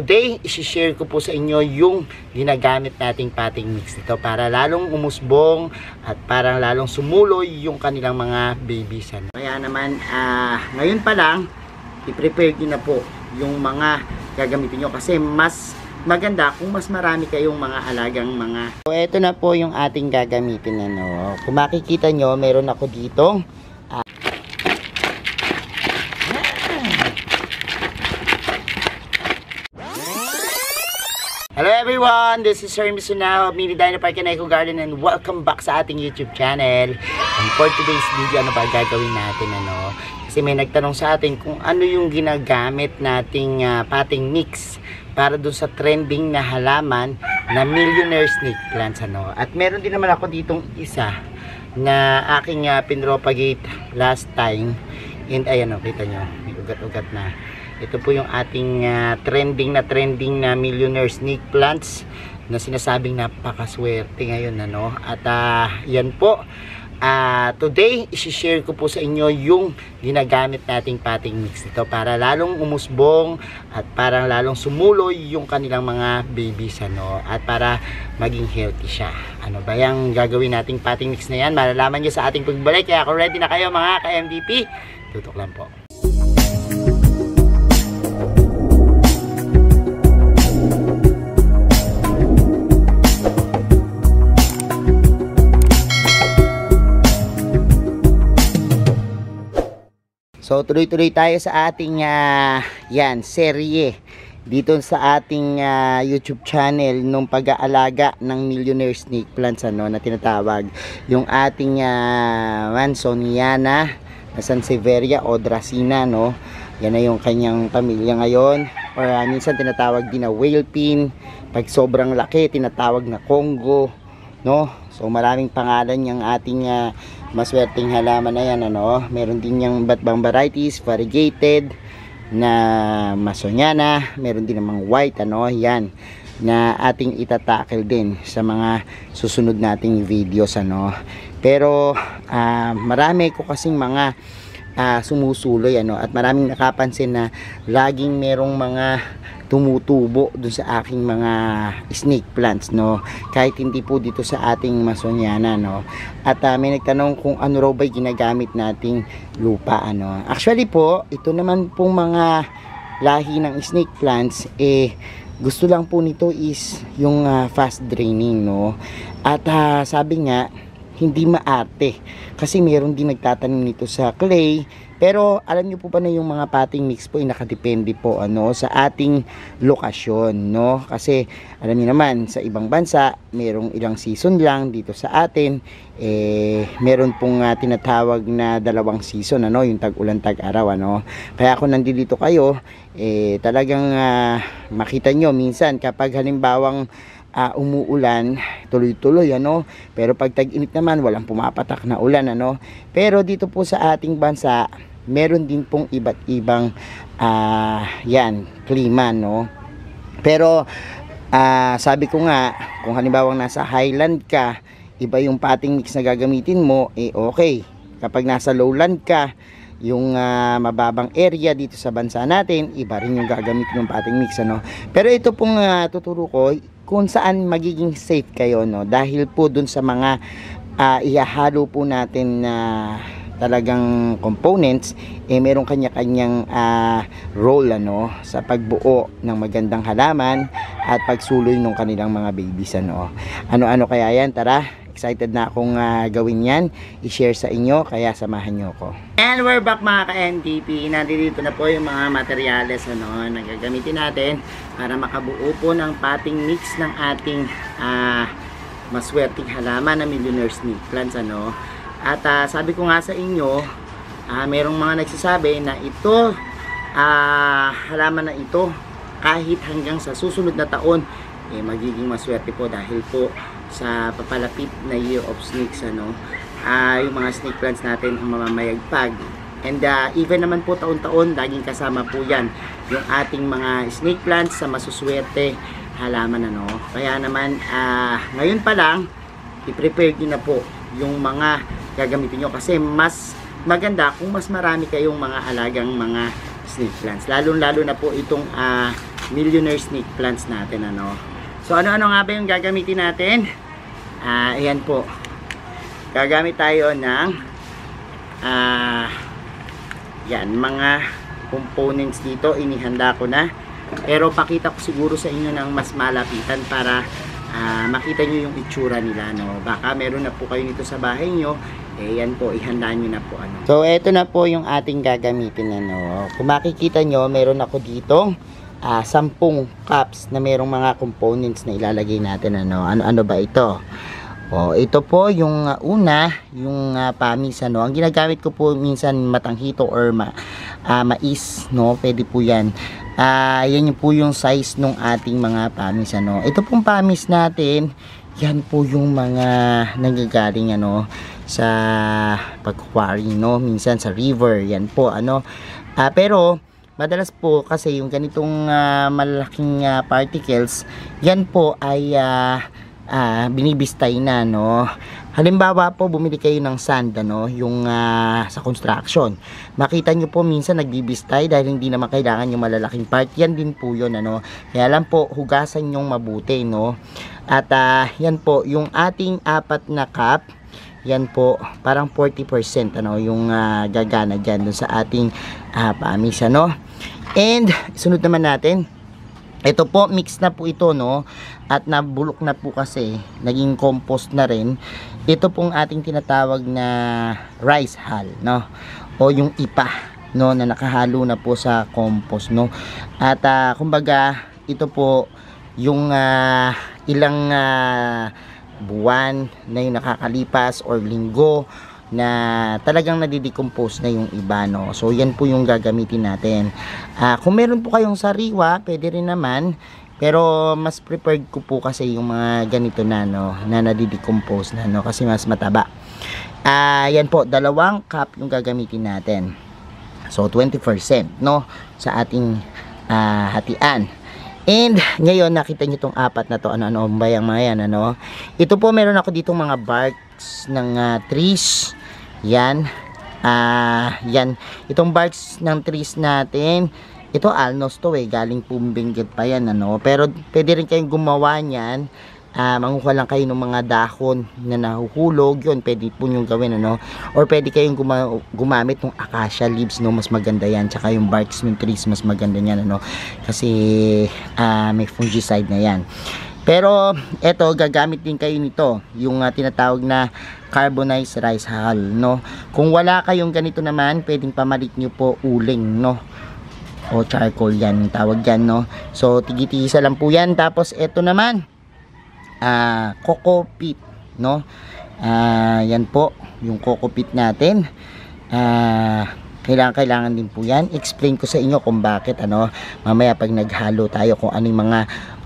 Today, isi-share ko po sa inyo yung ginagamit nating potting mix nito para lalong umusbong at parang lalong sumuloy yung kanilang mga babies. Kaya naman, ngayon pa lang, i-prepare nyo na po yung mga gagamitin nyo kasi mas maganda kung mas marami kayong mga alagang mga. So, ito na po yung ating gagamitin. Kung makikita nyo, meron ako dito. Hello everyone, this is Sir Misunao of Mini Dino Park and Eco Garden and welcome back sa ating YouTube channel. And for today's video, ano ba gagawin natin? Kasi may nagtanong sa atin kung ano yung ginagamit nating potting mix para dun sa trending na halaman na millionaire snake plants. At meron din naman ako ditong isa na aking pinropagate last time. And ayan kita nyo, may ugat-ugat na. Ito po yung ating trending na millionaire snake plants na sinasabing napakaswerte ngayon. At yan po, today isi-share ko po sa inyo yung ginagamit nating potting mix nito para lalong umusbong at parang lalong sumuloy yung kanilang mga babies. At para maging healthy siya. Ano ba yung gagawin nating potting mix na yan? Malalaman nyo sa ating pagbalik. Kaya kung ready na kayo mga ka-MVP, tutok lang po. So tuloy-tuloy tayo sa ating serye dito sa ating YouTube channel nung pag-aalaga ng millionaire snake plants na tinatawag. Yung ating Mansoniana, Sansevieria o Dracena, yan na yung kanyang pamilya ngayon, or minsan tinatawag din na whale pin. Pag sobrang laki tinatawag na Congo, so maraming pangalan yung ating maswerteng halaman na yan. Meron din yung iba't ibang varieties, variegated na Masoniana, meron din namang white, yan na ating itatackle din sa mga susunod nating videos. Pero marami ko kasing mga sumusuloy, at maraming nakapansin na laging merong mga tumutubo dun sa aking mga snake plants, kahit hindi po dito sa ating Masoniana, at may nagtanong kung ano raw ba ginagamit nating lupa. Actually po, ito naman pong mga lahi ng snake plants, gusto lang po nito is yung fast draining, at sabi nga hindi maarte kasi meron din nagtatanong nito sa clay. Pero alam niyo po ba na yung mga potting mix po ay nakadepende po sa ating lokasyon, kasi alam niyo naman sa ibang bansa merong ilang season lang. Dito sa atin meron pong tinatawag na 2 season, yung tag-ulan tag-araw. Kaya kung nandito kayo talagang makita nyo minsan kapag halimbawang umuulan tuloy-tuloy, pero pag tag-init naman walang pumapatak na ulan. Pero dito po sa ating bansa meron din pong iba't ibang klima, pero sabi ko nga, kung halimbawang nasa highland ka, iba yung potting mix na gagamitin mo, okay. Kapag nasa lowland ka, yung mababang area dito sa bansa natin, iba rin yung gagamitin ng potting mix. Pero ito pong tuturo ko kung saan magiging safe kayo, dahil po dun sa mga ihahalo po natin na talagang components, merong kanya-kanyang role sa pagbuo ng magandang halaman at pagsuloy ng kanilang mga babies. Ano-ano kaya yan? Tara, excited na akong gawin yan, i-share sa inyo, kaya samahan nyo ko. And we're back mga ka-MTP. Nandito na po yung mga materyales na gagamitin natin para makabuo po ng potting mix ng ating maswerteng halaman na millionaire snake plants. At sabi ko nga sa inyo, merong mga nagsasabi na ito, halaman na ito, kahit hanggang sa susunod na taon, magiging maswerte po dahil po sa papalapit na Year of Snakes. Yung mga snake plants natin ang mamamayagpag. And even naman po taon-taon, laging kasama po yan yung ating mga snake plants sa masuswerte halaman. Kaya naman, ngayon pa lang, i-prepare nyo na po yung mga gagamitin nyo kasi mas maganda kung mas marami kayong mga alagang mga snake plants, lalo na po itong millionaire snake plants natin, ano. So ano-ano nga ba yung gagamitin natin? Ayan po. Gagamit tayo ng yan, mga components dito. Inihanda ko na. Pero pakita ko siguro sa inyo ng mas malapitan para makita nyo yung itsura nila, no. Baka meron na po kayo nito sa bahay nyo. Yan po, ihanda nyo na po, ano. So eto na po yung ating gagamitin, ano. Kung makikita nyo, meron ako ditong 10 cups na merong mga components na ilalagay natin, ano. Ano ba ito? Ito po yung una, yung pamis, ano. Ang ginagamit ko po minsan matanghito or mais, no. Pwede po yan. Yan yung po yung size ng ating mga pamis, ano. Ito pong pamis natin, yan po yung mga nanggagaling, ano, sa pag-quarry, no. Minsan sa river, yan po, ano. Pero madalas po kasi yung ganitong malaking particles, yan po ay binibistay na, no. Halimbawa po, bumili kayo ng sand, ano, yung sa construction. Makita nyo po minsan nagbibistay dahil hindi naman kailangan yung malalaking part. Yan din po yun, ano. Kaya lang po, hugasan yung mabuti, no. At yan po, yung ating 4 na cup, yan po, parang 40%, ano, yung gagana dyan dun sa ating pamis, ano. And sunod naman natin, ito po, mix na po ito, no. At nabulok na po kasi, naging compost na rin. Ito pong ating tinatawag na rice hull, no. O yung ipa, no, na nakahalo na po sa compost, no. At kumbaga, ito po yung ilang buwan na yung nakakalipas or linggo na talagang nadidecompose na yung iba, no. So yan po yung gagamitin natin. Kung meron po kayong sariwa, pwede rin naman, pero mas preferred ko po kasi yung mga ganito na, no, na nadidecompose na, no, kasi mas mataba. Yan po, 2 cup yung gagamitin natin. So 20%, no, sa ating hatian. And ngayon nakita niyo tong 4 na to, ano ba yung mga yan, ano. Ito po, meron ako ditong mga barks ng trees. Yan. Yan. Itong barks ng trees natin, ito alnos to galing po Benguet pa yan, ano. Pero pwede rin kayong gumawa niyan. Manguha lang kayo ng mga dahon na nahuhulog, yun pwede po nyo gawin, ano. Or pwede kayong gumamit ng acacia leaves, no, mas maganda yan. Tsaka yung barks ng trees, mas maganda yan, ano, kasi may fungicide na yan. Pero eto, gagamit din kayo nito, yung tinatawag na carbonized rice hull, no. Kung wala kayong ganito naman, pwedeng pamalit nyo po uling, no, o charcoal, yan yung tawag yan, no. So tigitiisa lang po yan. Tapos eto naman, coco peat, no. Yan po yung coco peat natin. Kailangan din po yan. Explain ko sa inyo kung bakit, ano, mamaya pag naghalo tayo kung anong mga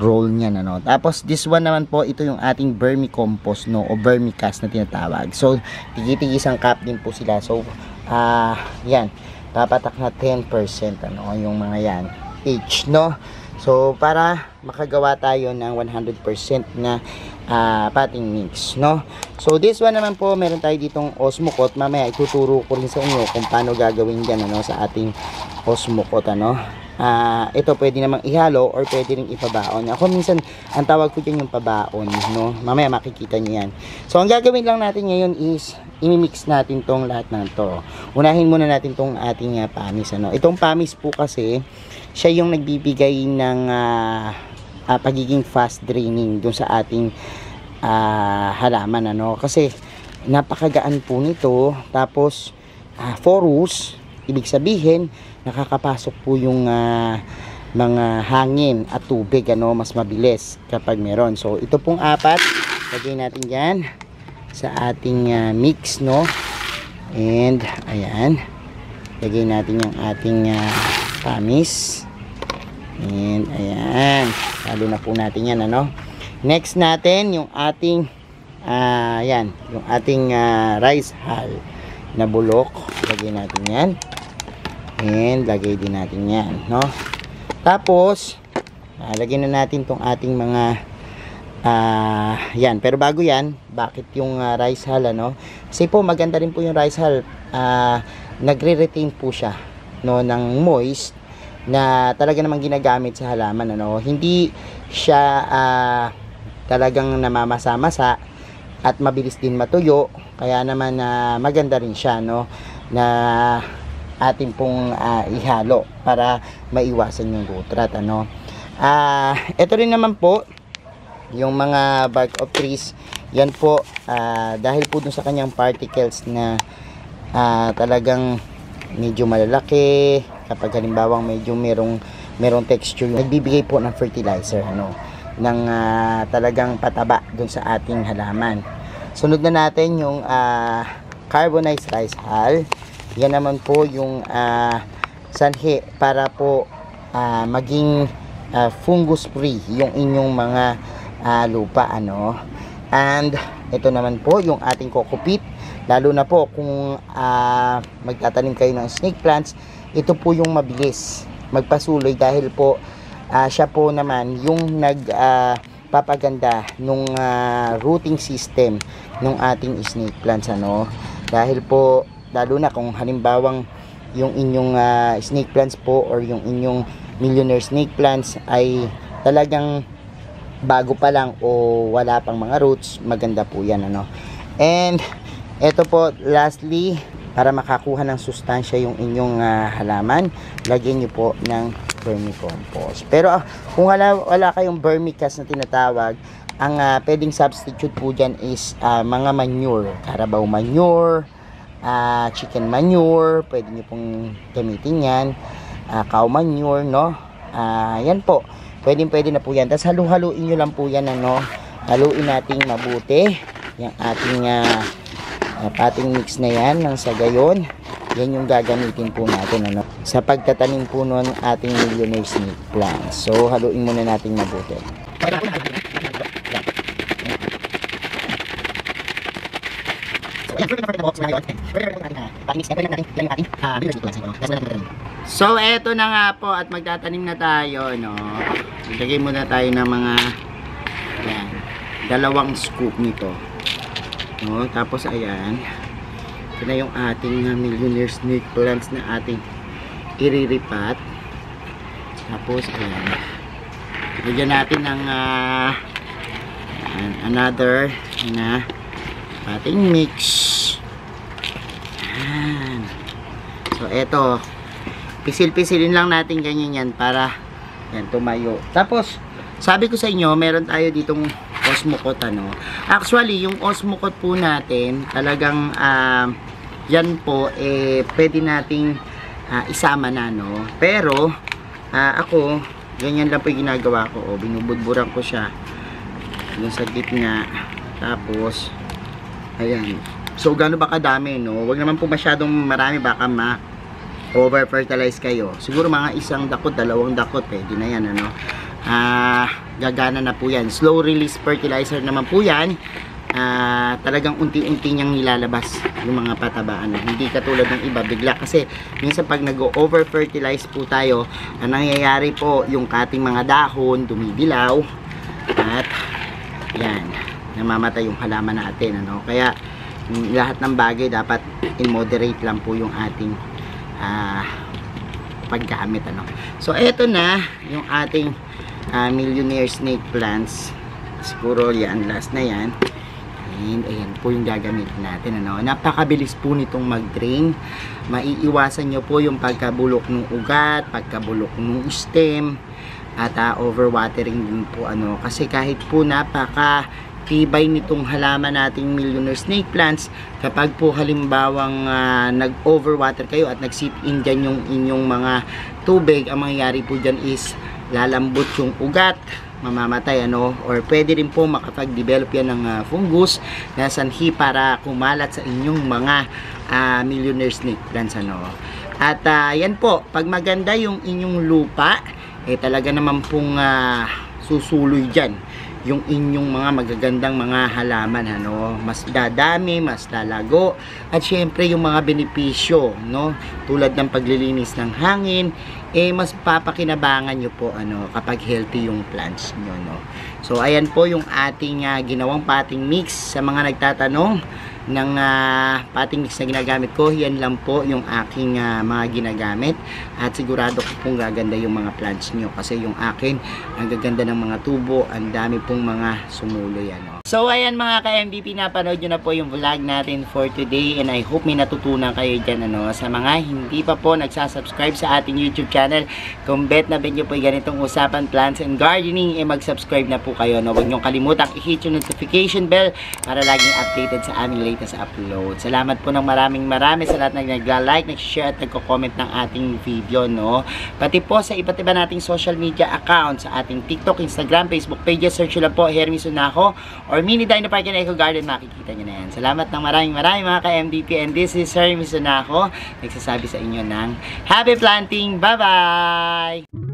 role niyan, ano. Tapos this one naman po, ito yung ating vermicompost, no, o vermicast na tinatawag. So tigiti isang cup din po sila. So yan, papatak na 10%, ano, yung mga yan each, no. So para makagawa tayo ng 100% na potting mix, no. So this one naman po, meron tayo ditong osmocot. Mamaya ituturo ko rin sa inyo kung paano gagawin yan, ano, sa ating osmocot, ano. Ito pwede namang ihalo or pwede ring ipabaon. Ako minsan ang tawag ko dyan yung pabaon, no. Mamaya makikita nyo yan. So ang gagawin lang natin ngayon is imimix natin tong lahat ng to. Unahin muna natin tong ating pamis, ano. Itong pamis po kasi siya yung nagbibigay ng pagiging fast draining dun sa ating halaman, ano. Kasi napakagaan po nito. Tapos porous, ibig sabihin nakakapasok po yung mga hangin at tubig, ano, mas mabilis kapag meron. So ito pong 4, lagay natin yan sa ating mix, no. And ayan, lagay natin yung ating pamis. And ayan, lalo na po natin yan, ano. Next natin yung ating yan, yung ating rice hull na bulok. Lagay natin yan. And lagay din natin yan, no. Tapos lagyan na natin tong ating mga yan. Pero bago yan, bakit yung rice hull, ano? Kasi po maganda rin po yung rice hull, nagre-retain po siya, no, ng moist. na talaga namang ginagamit sa halaman, ano. Hindi siya talagang namamasa-masa at mabilis din matuyo, kaya naman maganda rin siya, no, na atin pong ihalo para maiwasan yung root rot, ano. Ito rin naman po yung mga bark of trees, yan po dahil po dun sa kanyang particles na talagang medyo malalaki, kapag halimbawa medyo merong texture, nagbibigay po ng fertilizer, ano, ng talagang pataba dun sa ating halaman. Sunod na natin yung carbonized rice hull. Yan naman po yung sanhi para po maging fungus free yung inyong mga lupa, ano. And ito naman po yung ating coco peat, lalo na po kung magtatanim kayo ng snake plants. Ito po yung mabilis magpasuloy dahil po siya po naman yung nagpapaganda nung rooting system ng ating snake plants, ano. Dahil po lalo na kung halimbawang yung inyong snake plants po or yung inyong millionaire snake plants ay talagang bago pa lang o wala pang mga roots, maganda po yan, ano. And eto po, lastly, para makakuha ng sustansya yung inyong halaman, lagyan nyo po ng vermicompost. Pero kung wala kayong vermicast na tinatawag, ang pwedeng substitute po dyan is mga manure, carabao manure, chicken manure, pwede nyo pong gamitin yan, cow manure, no. Yan po, pwede na po yan. Tapos halu-haluin nyo lang po yan, ano. Haluin natin mabuti yung ating pating mix na yan, nang sa gayon yan yung gagamitin po natin, ano, sa pagtatanim po nun ating millionaire snake plants. So haluin muna natin mabuti. So eto na nga po at magtatanim na tayo, no. Ilagay muna tayo ng mga yan, 2 scoop nito, no. Tapos ayan, ito na yung ating millionaire snake plants na ating iriripat. Tapos ayan, lagyan natin ng another na ating mix. Ayan. So eto, pisil-pisilin lang natin ganyan yan para yan tumayo. Tapos sabi ko sa inyo, meron tayo ditong osmocot, ano. Actually, yung osmocot po natin, talagang yan po pwede nating isama na, no. Pero ako, ganyan lang po yung ginagawa ko. Binubudburan ko siya yung sa gitna. Tapos ayan. So gaano ba kadami, no? Huwag naman po masyadong marami, baka over fertilize kayo. Siguro mga 1 dakot, 2 dakot, pwede na yan, ano. Gagana na po yan. Slow release fertilizer naman po yan. Talagang unti-unti niyang nilalabas yung mga patabaan. Hindi katulad ng iba, bigla. Kasi minsan pag nag-over fertilize po tayo, ang nangyayari po yung ating mga dahon dumidilaw at yan, namamatay yung halaman natin, ano. Kaya lahat ng bagay dapat in moderate lang po yung ating paggamit, ano. So eto na yung ating millionaire snake plants. Siguro yan, last na yan. And ayan po yung gagamitin natin, ano. Napakabilis po nitong mag-drain. Maiiwasan nyo po yung pagkabulok ng ugat, pagkabulok ng stem, at overwatering din po, ano. Kasi kahit po napaka tibay nitong halaman nating millionaire snake plants, kapag po halimbawang nag-overwater kayo at nag-sit in dyan yung inyong mga tubig, ang mangyayari po dyan is lalambot yung ugat, mamamatay, ano. Or pwede rin po makapag-develop yan ng fungus na sanhi para kumalat sa inyong mga millionaire snake plants, ano. At yan po, pag maganda yung inyong lupa, talaga naman pong susuloy dyan yung inyong mga magagandang mga halaman, ano. Mas dadami, mas lalago, at syempre yung mga benepisyo, no, tulad ng paglilinis ng hangin, mas papakinabangan nyo po kapag healthy yung plants nyo, no. So ayan po yung ating ginawang potting mix. Sa mga nagtatanong ng potting mix na ginagamit ko, yan lang po yung aking mga ginagamit, at sigurado ko pong gaganda yung mga plants nyo, kasi yung akin ang gaganda ng mga tubo, ang dami pong mga sumuloy, So ayan mga ka-MVP, napanood nyo na po yung vlog natin for today, and I hope may natutunan kayo dyan, Sa mga hindi pa po nagsasubscribe sa ating YouTube channel, kung bet na bet nyo po yung ganitong usapan plants and gardening, mag-subscribe na po kayo, Huwag nyo kalimutang i-hit yung notification bell para laging updated sa aming latest upload. Salamat po ng marami sa lahat na nagla-like, nag-share at nagko-comment ng ating video, Pati po sa iba't iba nating social media accounts, sa ating TikTok, Instagram, Facebook pages, search lang po Hermy Sunaco or Mini Dino Park and Eco Garden, makikita nyo na yan. Salamat ng maraming mga ka-MVP, and this is Hermy Sunaco, nagsasabi sa inyo ng happy planting. Bye-bye!